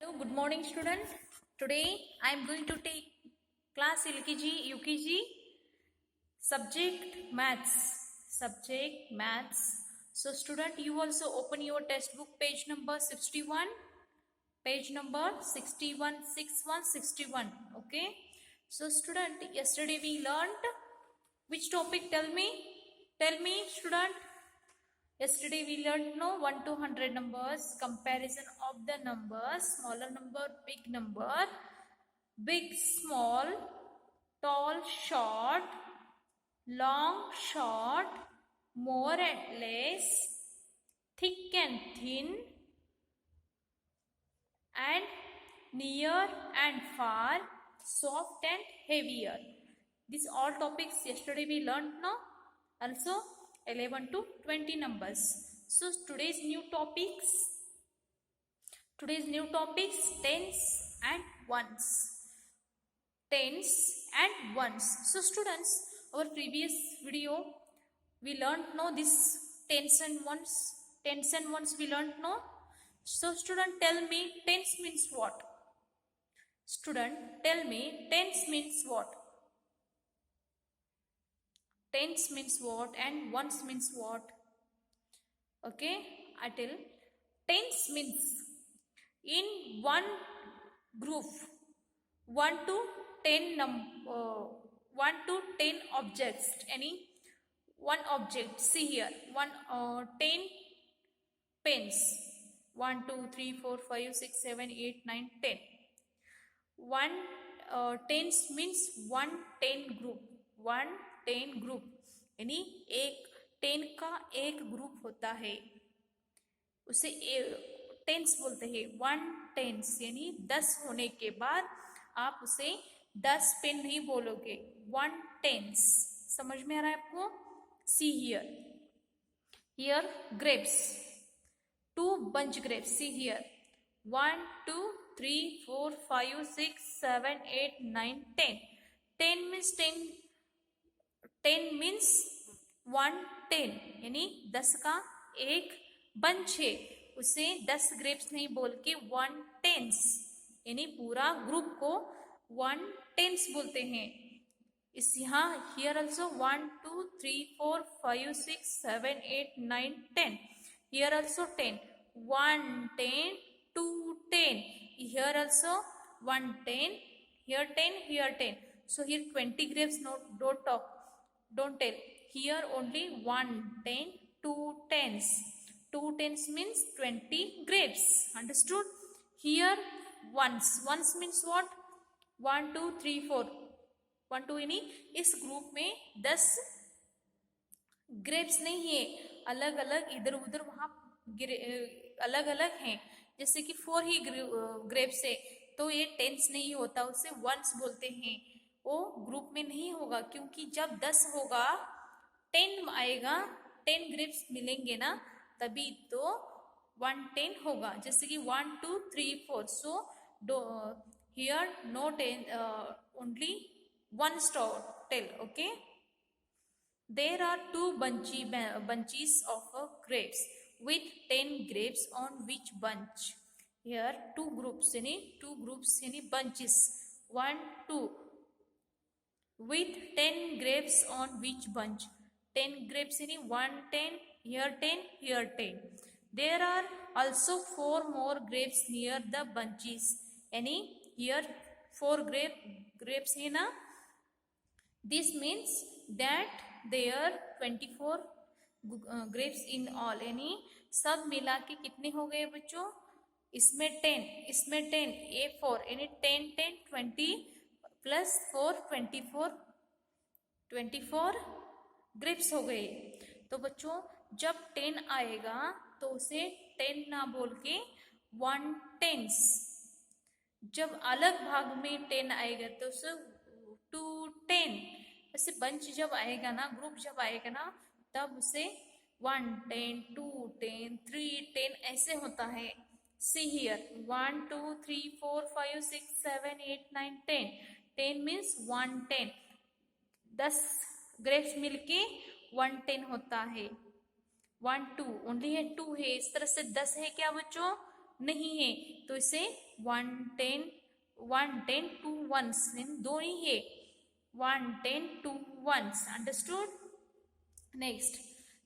Good morning, student. Today I am going to take class LKG, UKG, subject maths. Subject maths. So, student, you also open your textbook, page number 61. Page number 61, 61, 61. Okay. So, student, yesterday we learned which topic? Tell me. Tell me, student. Yesterday we learned 1 to 100 numbers, comparison of the numbers, smaller number, big number, big, small, tall, short, long, short, more and less, thick and thin, and near and far, soft and heavier. These all topics yesterday we learned now. Also 11 to 20 numbers. So today's new topics tens and ones. Tens and ones. So students, our previous video we learned now this tens and ones we learned now. So student, tell me tens means what? Student, tell me tens means what? Tens means what and ones means what? Okay, I tell. Tens means in one group 1 to 10 objects. Any one object. See here, 10 pens. 1, 2, 3, 4, 5, 6, 7, 8, 9, 10. One tens means 110 group. 110 group यानी एक 10 का एक group होता है, उसे tense बोलते हैं. 1 tense यानी 10 होने के बाद आप उसे 10 पेन नहीं बोलोगे, 1 टेंस. समझ में आ रहा है आपको? See here grapes, 2 bunch grapes. See here, 1, 2, 3, 4, 5, 6, 7, 8, 9, 10. 10 means 10 means 110 यानी 10 का एक बंच है, उसे 10 ग्रेप्स नहीं बोल के 1 टेंस यानी पूरा ग्रुप को 1 टेंस बोलते हैं. इस यहाँ here also 1, 2, 3, 4, 5, 6, 7, 8, 9, 10. Here also 10. 1, 10, 2, 10. Here also 1, 10. Here 10, here 10. So here 20 grapes, no, don't tell. Here only 1, 10, 2 tens. 2 tens means 20 grapes. Understood? Here ones. Ones means what? 1, 2, 3, 4. 1, 2 यानी इस ग्रुप में 10 ग्रेप्स नहीं है, अलग अलग इधर उधर वहां अलग अलग हैं. जैसे कि 4 ही ग्रेप्स है तो ये टेंस नहीं होता, उसे वंस बोलते हैं. वो ग्रुप में नहीं होगा क्योंकि जब 10 होगा 10 आएगा, 10 ग्रेप्स मिलेंगे ना, तभी तो 110 होगा. जैसे कि 1, 2, 3, 4. So here no 10, only 1 tail. Okay. There are 2 bunches of grapes with 10 grapes on which bunch? Here 2 groups यानी bunches. 1, 2 with 10 grapes on which bunch? 10 grapes यानी 1, 10. Here 10, here 10. There are also 4 more grapes near the bunches. यानी here 4 grapes है ना. This means that there 24 grapes in all. यानी सब मिला के कितने हो गए बच्चों? इसमें 10, इसमें 10, ये 4 यानी 10, 10, 20 प्लस 4, 24 ग्रेप्स हो गए. तो बच्चों जब 10 आएगा तो उसे 10 ना बोल के 1 टेंस. जब अलग भाग में 10 आएगा तो उसे 2 10. ऐसे बंच जब आएगा ना, ग्रुप जब आएगा ना, तब उसे 1 10, 2 10, 3 10 ऐसे होता है. See here 1, 2, 3, 4, 5, 6, 7, 8, 9, 10. 10 मीन्स 110. 10 ग्रेप्स मिलके 110 होता है. 1, 2 ओनली है, 2 है. इस तरह से 10 है क्या बच्चों? नहीं है, तो इसे 110 2 ones दो नहीं है, 110 2 ones, अंडरस्टूड। नेक्स्ट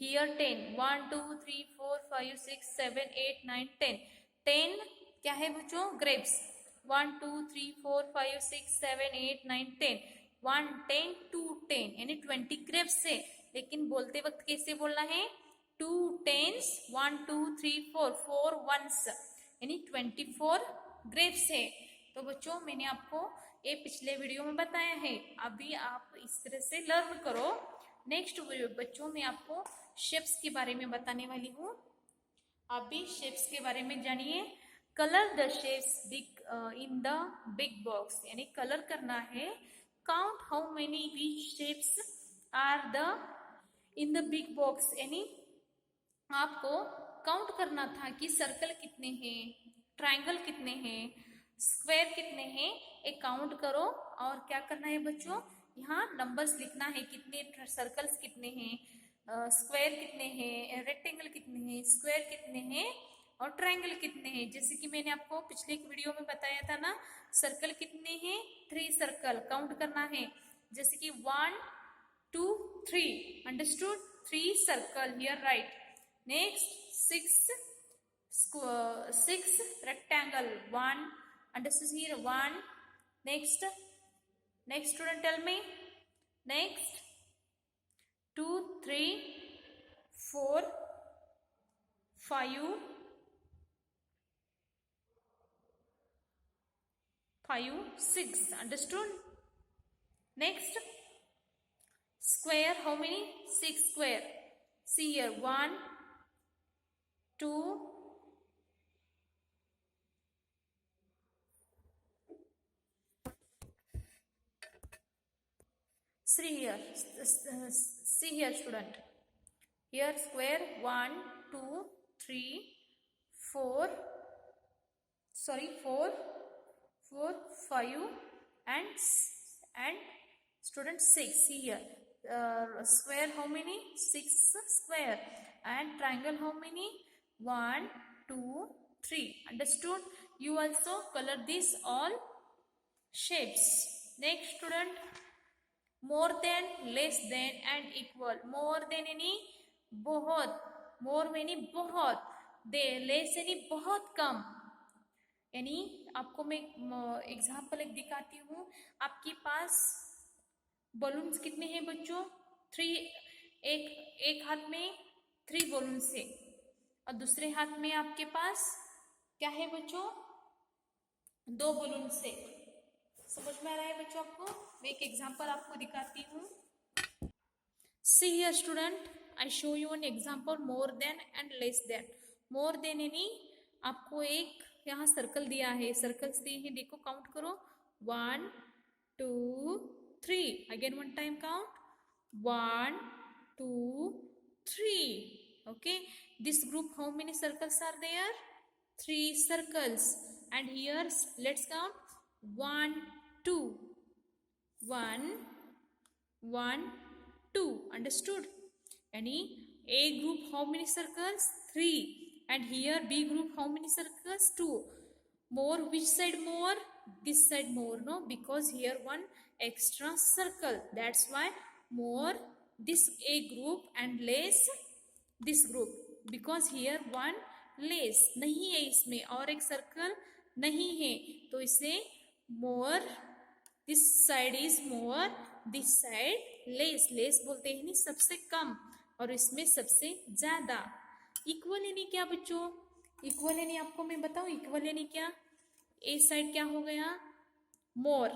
हियर 10 1 2 3 4 5 6 7 8 9 10 10 क्या है बच्चों, ग्रेप्स। 1 2 3 4 5 6 7 8 9 10 1 10 2 10 यानी 20 ग्रेप्स है, लेकिन बोलते वक्त कैसे बोलना है, 2 टेंस 1 2 3 4 4 ones यानी 24 ग्रेप्स है। तो बच्चों मैंने आपको ये पिछले वीडियो में बताया है, अभी आप इस तरह से लर्न करो। नेक्स्ट बच्चों मैं आपको शेप्स के बारे में बताने वाली हूँ, आप भी शेप्स के बारे में जानिए। Colour the shapes big in the big box, यानी कलर करना है, count how many which shapes are the in the big box, यानी आपको काउंट करना था कि सर्कल कितने हैं, ट्रायंगल कितने हैं, स्क्वायर कितने हैं, एक काउंट करो। और क्या करना है बच्चों, यहाँ नंबर्स लिखना है, कितने सर्कल्स कितने हैं, स्क्वायर कितने हैं, रेक्टेंगल कितने हैं, स्क्वायर कितने हैं और ट्रायंगल कितने हैं। जैसे कि मैंने आपको पिछले एक वीडियो में बताया था ना, सर्कल कितने हैं, 3 सर्कल काउंट करना है, जैसे कि 1 2 3, understood, 3 circle here, right. Next 6 rectangle, 1, understood here, 1. Next student tell me, next 2 3 4 5 6, understood. Next square, how many, 6 square, see here, 1 2 see here, student, here square 1 2 3 4 5 and student 6, see here, square how many, 6 square, and triangle how many, 1 2 3, understood. You also color this all shapes. Next student, more than, less than and equal. more than यानी बहुत, more यानी बहुत, less यानी बहुत कम, यानी आपको मैं example एक दिखाती हूँ। आपके पास बलून्स कितने हैं बच्चों, 3, एक हाथ में 3 बलून्स है और दूसरे हाथ में आपके पास क्या है बच्चों, 2 बलून्स है। समझ में आ रहा है बच्चों आपको, मैं एक एग्जाम्पल आपको दिखाती हूँ। See here student, I show you an example, more than and less than. More than यानी आपको एक यहाँ सर्कल दिया है, सर्कल्स दिए हैं, देखो काउंट करो, 1 2 3, again one time count, 1 2 3, okay. This group how many circles are there, 3 circles, and here let's count, 1 2 1 1 2, understood. Any A group how many circles, 3, and here B group how many circles, 2. More, which side more, this side more, no, because here one extra circle, that's why more this A group and less this group, because here one less नहीं है इसमें और एक circle नहीं है, तो इसे more, this side is more, this side less, less बोलते हैं नहीं सबसे कम और इसमें सबसे ज्यादा। इक्वल यानी क्या बच्चों, इक्वल यानी आपको मैं बताऊं, इक्वल यानी क्या, ए साइड क्या हो गया, मोर,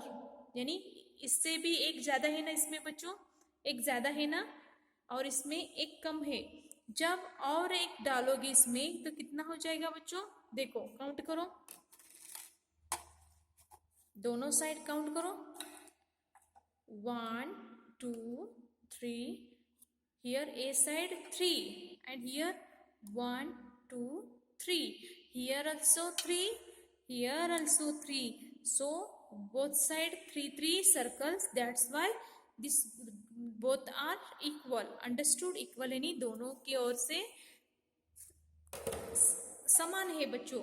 यानी इससे भी एक ज्यादा है ना इसमें बच्चों, एक ज्यादा है ना और इसमें एक कम है, जब और एक डालोगे इसमें तो कितना हो जाएगा बच्चों, देखो काउंट करो, दोनों साइड काउंट करो, 1 2 3, here A side 3 and here 1 2 3, here also 3, here also 3, so both side 3 3 circles, that's why this both are equal, understood. equal यानी दोनों की ओर से समान है बच्चों।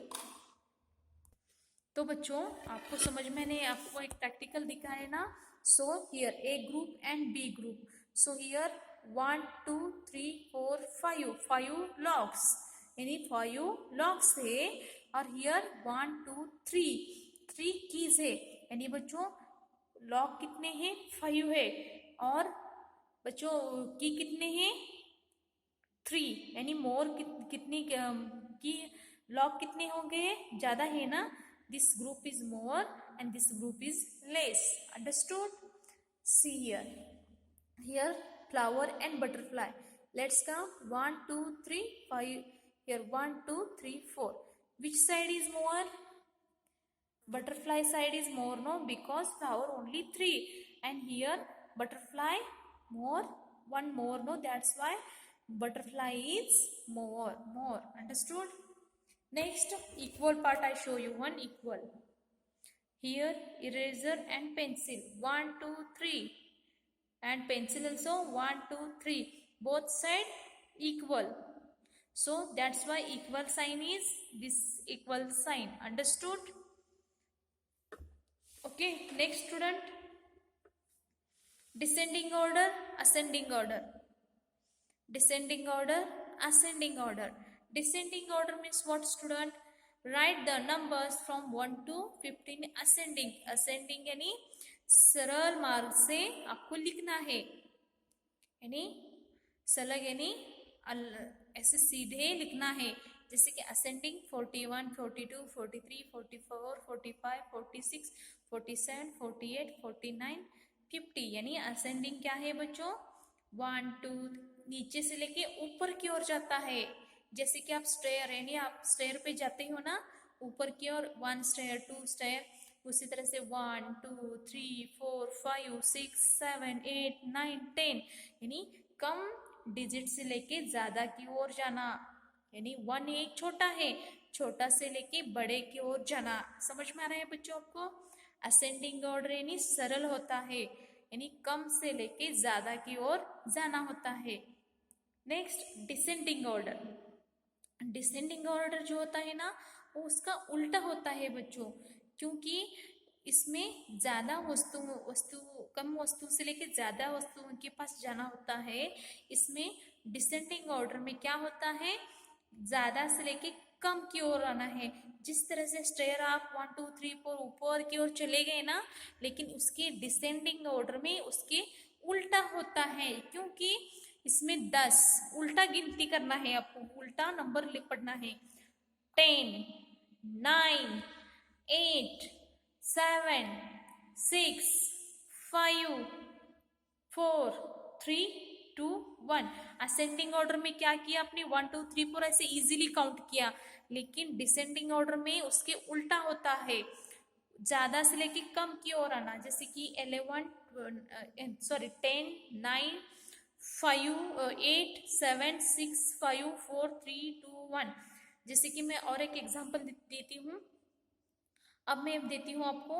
तो बच्चों आपको समझ में नहीं, आपको एक प्रैक्टिकल दिखा है ना. So here A group and B group. So here 1 2 3 4 5 locks, यानी 5 लॉक्स है. और हियर 1 2 3 कीज है. यानी बच्चों लॉक कितने हैं? 5 है. और बच्चों की कितने हैं? 3. यानी मोर कितनी की लॉक कितने होंगे? ज्यादा है ना. This group is more and this group is less. Understood? See here. Here flower and butterfly. Let's count 1 2 3 5. Here 1 2 3 4. Which side is more? Butterfly side is more, no, because flower only 3, and here butterfly more, one more, no, that's why butterfly is more. Understood? Next, equal part I show you. One equal. Here eraser and pencil 1 2 3, and pencil also 1 2 3, both side equal. So that's why equal sign is this equal sign. Understood? Okay, next student, descending order, ascending order. Descending order, ascending order. Descending order means what, student? Write the numbers from 1 to 15 ascending. Ascending यानी सरल मार्ग से आपको लिखना है, यानी सलग यानी ऐसे सीधे लिखना है. जैसे कि असेंडिंग 41 42 43 44 45 46 47 48 49 50. यानी असेंडिंग क्या है बच्चों? 1 2 नीचे से लेके ऊपर की ओर जाता है. जैसे कि आप स्टेयर, यानी आप स्टेयर पे जाते हो ना ऊपर की ओर, 1 स्टेयर 2 स्टेयर, उसी तरह से 1 2 3 4 5 6 7 8 9 10, यानी कम डिजिट से लेके ज्यादा की ओर जाना. यानी 1 एक छोटा है, छोटा से लेके बड़े की ओर जाना. समझ में आ रहा है बच्चों आपको? असेंडिंग ऑर्डर यानी सरल होता है, यानी कम से लेके ज्यादा की ओर जाना होता है. Next, descending order. Descending order जो होता है ना वो उसका उल्टा होता है बच्चों, क्योंकि इसमें ज्यादा वस्तु कम वस्तु से लेके ज्यादा वस्तुओं के पास जाना होता है. इसमें डिसेंडिंग ऑर्डर में क्या होता है? ज्यादा से लेके कम की ओर आना है. जिस तरह से स्टेयर आप 1 2 3 4 ऊपर की ओर चले गए ना, लेकिन उसके डिसेंडिंग ऑर्डर में उसके उल्टा होता है, क्योंकि इसमें 10 उल्टा गिनती करना है आपको, उल्टा नंबर लिख पढ़ना है. 10 9 8 7 6 5 4 3 2 1. असेंडिंग ऑर्डर में क्या किया आपने? 1 2 3 4 ऐसे इजीली काउंट किया, लेकिन डिसेंडिंग ऑर्डर में उसके उल्टा होता है, ज्यादा से लेके कम की ओर आना. जैसे कि 10 9 5 8 7 6 5 4 3 2 1. जैसे कि मैं और एक एग्जांपल देती हूँ. अब मैं देती हूँ आपको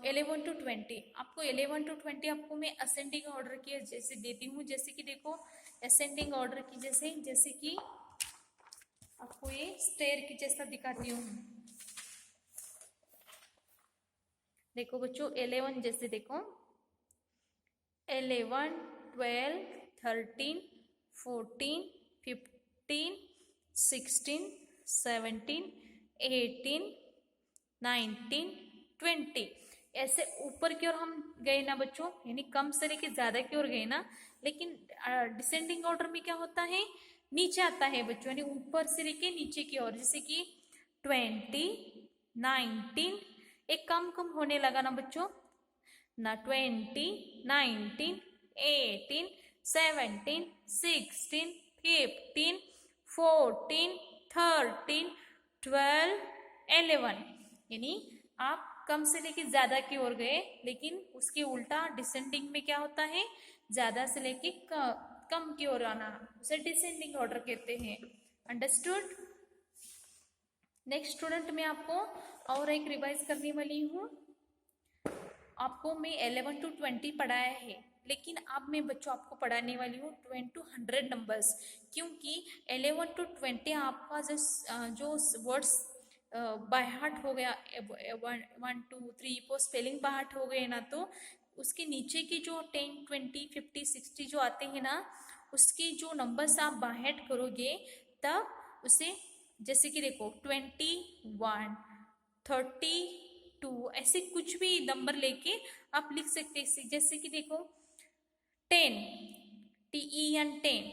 11 to 20. आपको 11 to 20 आपको मैं असेंडिंग ऑर्डर की जैसे देती हूँ. जैसे कि देखो असेंडिंग ऑर्डर की जैसे कि आपको ये स्टेयर की जैसा दिखाती हूँ. देखो बच्चों 11 जैसे देखो 11 12 13 14 15 16 17 18 19 20. ऐसे ऊपर की ओर हम गए ना बच्चों, यानी कम से लेके ज्यादा की ओर गए ना. लेकिन डिसेंडिंग ऑर्डर में क्या होता है? नीचे आता है बच्चों, यानी ऊपर से लेके नीचे की ओर. जैसे कि 20 19, एक कम होने लगा ना बच्चों ना. 20 19 18 17 16 15 14 13 12 11. यानी आप कम से लेके ज्यादा की ओर गए, लेकिन उसके उल्टा डिसेंडिंग में क्या होता है? ज्यादा से लेके कम की ओर आना, उसे डिसेंडिंग ऑर्डर कहते हैं. अंडरस्टूड? नेक्स्ट स्टूडेंट, मैं आपको और एक रिवाइज करने वाली हूँ. आपको मैं 11 to 20 पढ़ाया है, लेकिन अब मैं बच्चों आपको पढ़ाने वाली हूँ 20 to 100 नंबर्स, क्योंकि 11 to 20 आपका जो वर्ड्स बाय हार्ट हो गया, 1 2 3 4 स्पेलिंग बाय हार्ट हो गए ना, तो उसके नीचे की जो 10 20 50 60 जो आते हैं ना, उसके जो नंबर्स आप बाय हार्ट करोगे तब उसे, जैसे कि देखो 21 32 ऐसे कुछ भी नंबर लेके आप लिख सकते हैं। जैसे कि देखो 10 TEN 10,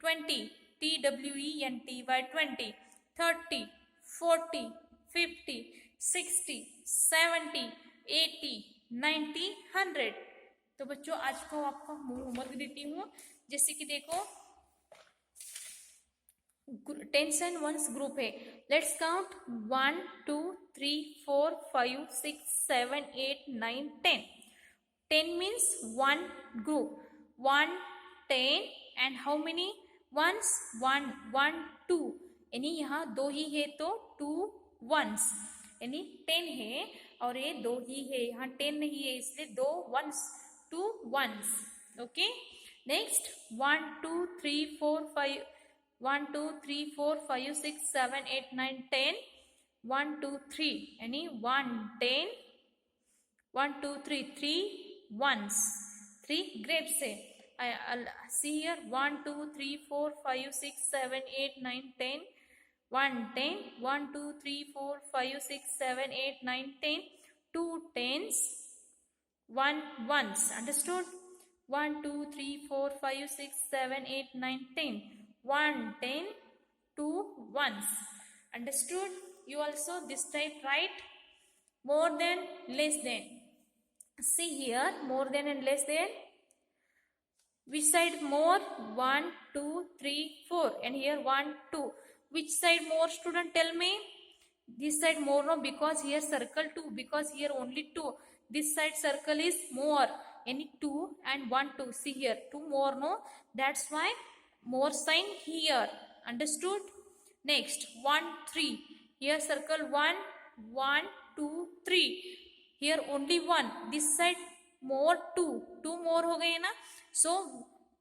20 TWENTY 20, 30 40 50 60 70 80 90 100। तो बच्चों आज को आपको होमवर्क देती हूँ। जैसे कि देखो टेंस एंड वंस ग्रुप है। Let's count 1 2 3 4 5 6 7 8 9 10। 10 means one group. 1 10 and how many ones? 1 1 2, यानी यहाँ दो ही है तो 2 ones, यानी 10 है और ये दो ही है, यहाँ 10 नहीं है इसलिए 2 ones, 2 ones। ओके, नेक्स्ट 1 2 3 4 5 1 2 3 4 5 6 7 8 9 10, 1 2 3 यानी 1 10, 1 2 3 3 ones, 3 grapes है। I'll see here 1 2 3 4 5 6 7 8 9 10, 1 10, 1 2 3 4 5 6 7 8 9 10, 2 tens, 1 ones, understood? 1 2 3 4 5 6 7 8 9 10, 1 10, 2 ones, understood? You also this type write more than, less than. See here, more than and less than. Which side more? 1 2 3 4, and here 1 2. Which side more, student, tell me? This side more, no, because here circle 2, because here only 2. This side circle is more, any 2 and 1 2. See here 2 more, no, that's why more sign here, understood? Next 1 3, here circle 1 1 2 3, here only 1, this side more 2, 2 more हो गए ना, so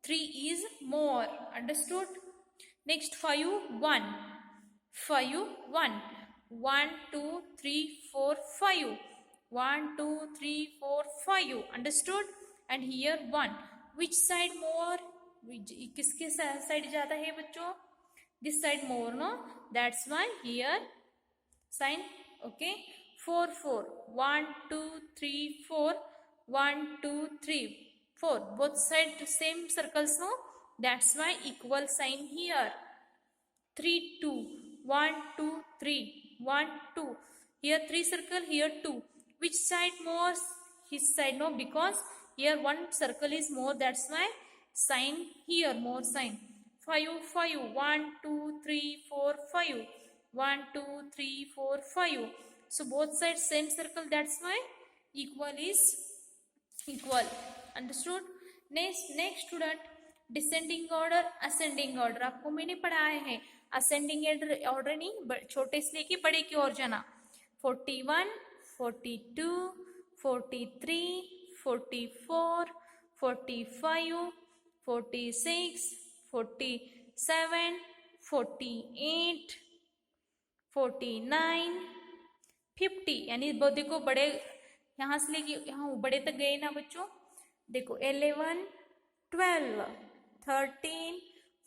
3 is more, understood? Next 5 1 5 1 1 2 3 4 5, 1 2 3 4 5, understood? And here 1, which side more, किसके side ज्यादा है बच्चों? This side more, no, that's why here sign, okay? 4 4 1 2 3 4, 1 2 3 4, both side same circles, no, that's why equal sign here. 3 2 1 2 3 1 2, here 3 circle, here 2, which side more? His side, no, because here one circle is more, that's why sign here more sign. 5 5 1 2 3 4 5, 1 2 3 4 5, so both sides same circle, that's why equal is equal, understood? Next student, descending order, ascending order आपको मैंने पढ़ाया है। Ascending order नहीं, छोटे से लेके बड़े की ओर जाना। 41 42 43 44 45 46 47 48 49 50, यानी देखो बड़े यहाँ से लेके यहाँ बड़े तक गए ना बच्चों। देखो 11 12 13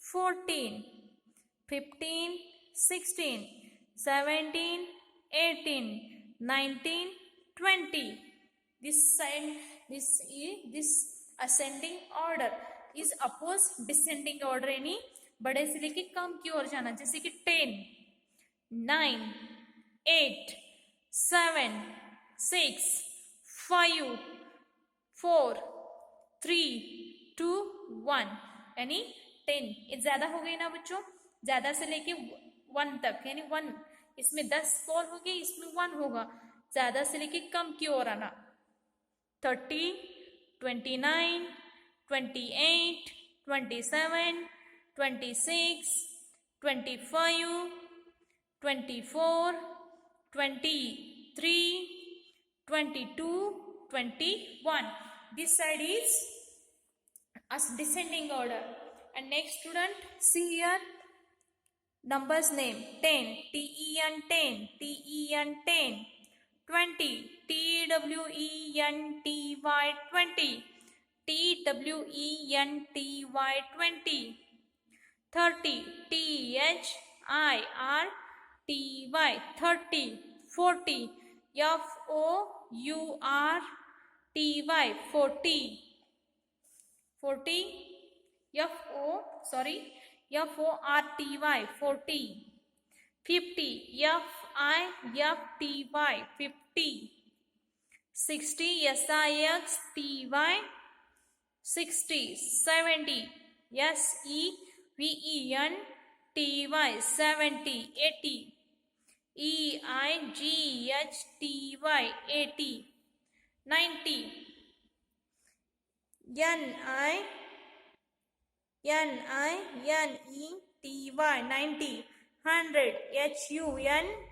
14 15 16 17 18 19 20, this side, this ascending order is oppose descending order, यानी बड़े से लेके कम की ओर जाना। जैसे कि 10 9 8 7 6 5 4 3 2 1, यानी 10, ये ज्यादा हो गई ना बच्चों, ज्यादा से लेके 1 तक, यानी 1, इसमें 10 फॉल हो गए, इसमें 1 होगा, ज्यादा से लेके कम की ओर आना। 30 29 28 27 26 25 24 23 22 21, this side is as descending order. And next student, see here Numbers name 10, ten, 10, ten, 10. 20, twenty, 20, twenty, 20. 30, thirty, 30. 40, forty, 40, forty, 40. 50, fifty. 60, sixty. 60. 70, seventy. 80, eighty. 90, ninety. 100,